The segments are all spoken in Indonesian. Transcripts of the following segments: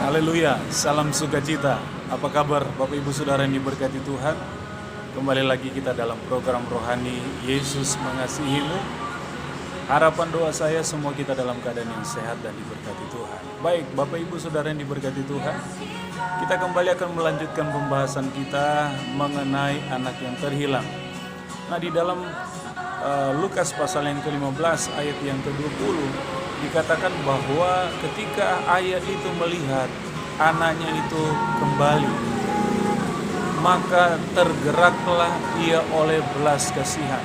Haleluya, salam sukacita. Apa kabar Bapak Ibu Saudara yang diberkati Tuhan? Kembali lagi kita dalam program rohani Yesus Mengasihimu. Harapan doa saya semua kita dalam keadaan yang sehat dan diberkati Tuhan. Baik Bapak Ibu Saudara yang diberkati Tuhan, kita kembali akan melanjutkan pembahasan kita mengenai anak yang terhilang. Nah, di dalam Lukas pasal yang ke-15 ayat yang ke-20 dikatakan bahwa ketika ayah itu melihat anaknya itu kembali, maka tergeraklah ia oleh belas kasihan.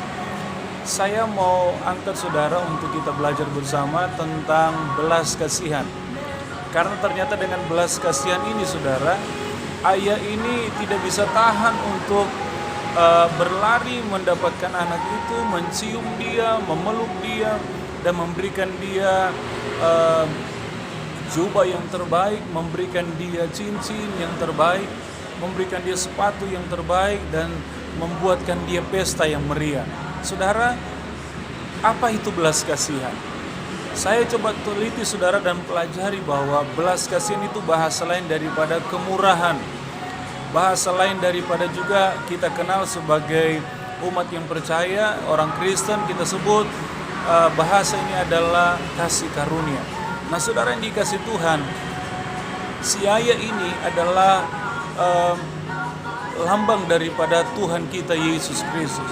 Saya mau angkat saudara untuk kita belajar bersama tentang belas kasihan. Karena ternyata dengan belas kasihan ini saudara, ayah ini tidak bisa tahan untuk berlari mendapatkan anak itu, mencium dia, memeluk dia, dan memberikan dia jubah yang terbaik, memberikan dia cincin yang terbaik, memberikan dia sepatu yang terbaik, dan membuatkan dia pesta yang meriah. Saudara, apa itu belas kasihan? Saya coba teliti saudara dan pelajari bahwa belas kasihan itu bahasa lain daripada kemurahan. Bahasa lain daripada juga kita kenal sebagai umat yang percaya, orang Kristen kita sebut bahasa ini adalah kasih karunia. Nah saudara yang dikasih Tuhan, si ayah ini adalah lambang daripada Tuhan kita Yesus Kristus,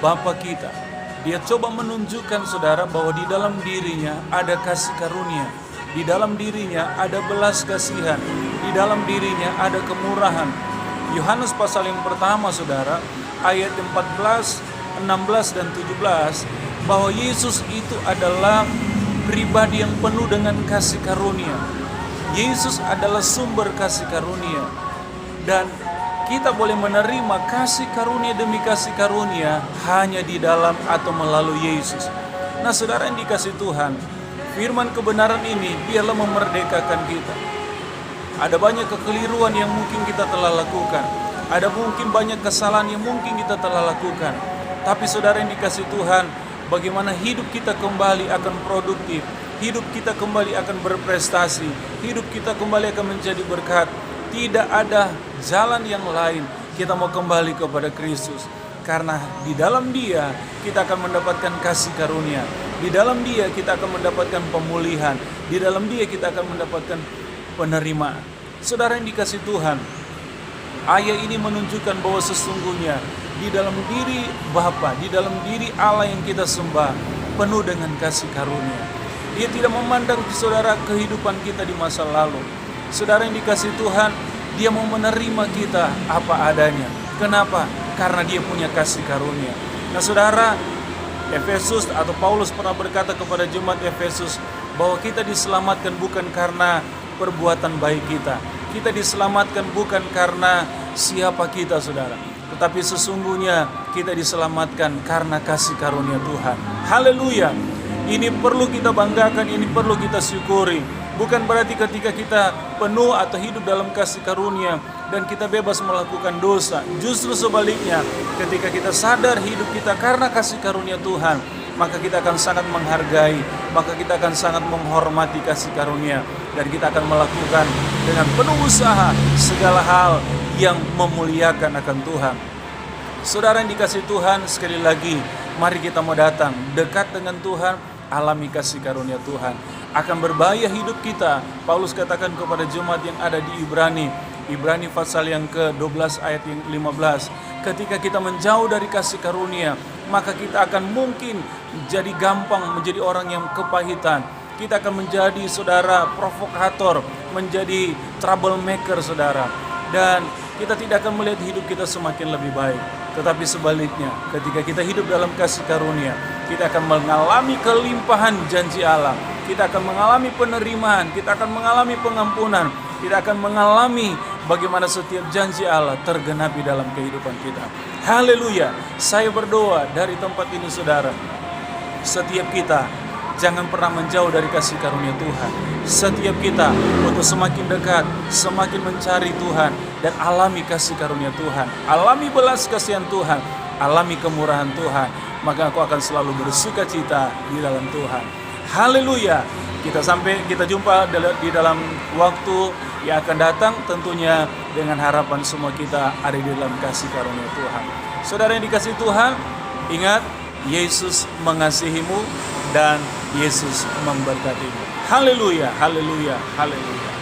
Bapa kita. Dia coba menunjukkan saudara bahwa di dalam dirinya ada kasih karunia, di dalam dirinya ada belas kasihan, di dalam dirinya ada kemurahan. Yohanes pasal yang pertama saudara, ayat 14, 16 dan 17, bahwa Yesus itu adalah pribadi yang penuh dengan kasih karunia. Yesus adalah sumber kasih karunia, dan kita boleh menerima kasih karunia demi kasih karunia hanya di dalam atau melalui Yesus. Nah saudara yang dikasih Tuhan, firman kebenaran ini biarlah memerdekakan kita. Ada banyak kekeliruan yang mungkin kita telah lakukan, ada mungkin banyak kesalahan yang mungkin kita telah lakukan. Tapi saudara yang dikasih Tuhan, bagaimana hidup kita kembali akan produktif, hidup kita kembali akan berprestasi, hidup kita kembali akan menjadi berkat. Tidak ada jalan yang lain, kita mau kembali kepada Kristus. Karena di dalam Dia kita akan mendapatkan kasih karunia, di dalam Dia kita akan mendapatkan pemulihan, di dalam Dia kita akan mendapatkan penerimaan. Saudara yang dikasih Tuhan, ayat ini menunjukkan bahwa sesungguhnya di dalam diri Bapa, di dalam diri Allah yang kita sembah penuh dengan kasih karunia. Dia tidak memandang saudara kehidupan kita di masa lalu. Saudara yang dikasih Tuhan, Dia mau menerima kita apa adanya. Kenapa? Karena Dia punya kasih karunia. Nah saudara, Efesus atau Paulus pernah berkata kepada jemaat Efesus bahwa kita diselamatkan bukan karena perbuatan baik kita. Kita diselamatkan bukan karena siapa kita saudara, tetapi sesungguhnya kita diselamatkan karena kasih karunia Tuhan. Haleluya. Ini perlu kita banggakan, ini perlu kita syukuri. Bukan berarti ketika kita penuh atau hidup dalam kasih karunia dan kita bebas melakukan dosa. Justru sebaliknya, ketika kita sadar hidup kita karena kasih karunia Tuhan, maka kita akan sangat menghargai, maka kita akan sangat menghormati kasih karunia, dan kita akan melakukan dengan penuh usaha segala hal yang memuliakan akan Tuhan. Saudara yang dikasih Tuhan, sekali lagi mari kita mau datang dekat dengan Tuhan, alami kasih karunia Tuhan. Akan berbahaya hidup kita. Paulus katakan kepada jemaat yang ada di Ibrani pasal yang ke-12 ayat yang 15, ketika kita menjauh dari kasih karunia, maka kita akan mungkin jadi gampang menjadi orang yang kepahitan. Kita akan menjadi saudara provokator, menjadi troublemaker saudara, dan kita tidak akan melihat hidup kita semakin lebih baik. Tetapi sebaliknya, ketika kita hidup dalam kasih karunia, kita akan mengalami kelimpahan janji Allah. Kita akan mengalami penerimaan, kita akan mengalami pengampunan, kita akan mengalami bagaimana setiap janji Allah tergenapi dalam kehidupan kita. Haleluya. Saya berdoa dari tempat ini saudara, setiap kita jangan pernah menjauh dari kasih karunia Tuhan. Setiap kita untuk semakin dekat, semakin mencari Tuhan, dan alami kasih karunia Tuhan, alami belas kasihan Tuhan, alami kemurahan Tuhan, maka aku akan selalu bersuka cita di dalam Tuhan. Haleluya. Kita jumpa di dalam waktu yang akan datang, tentunya dengan harapan semua kita ada di dalam kasih karunia Tuhan. Saudara yang dikasihi Tuhan, ingat, Yesus mengasihimu dan Yesus memberkatimu. Haleluya, haleluya, haleluya.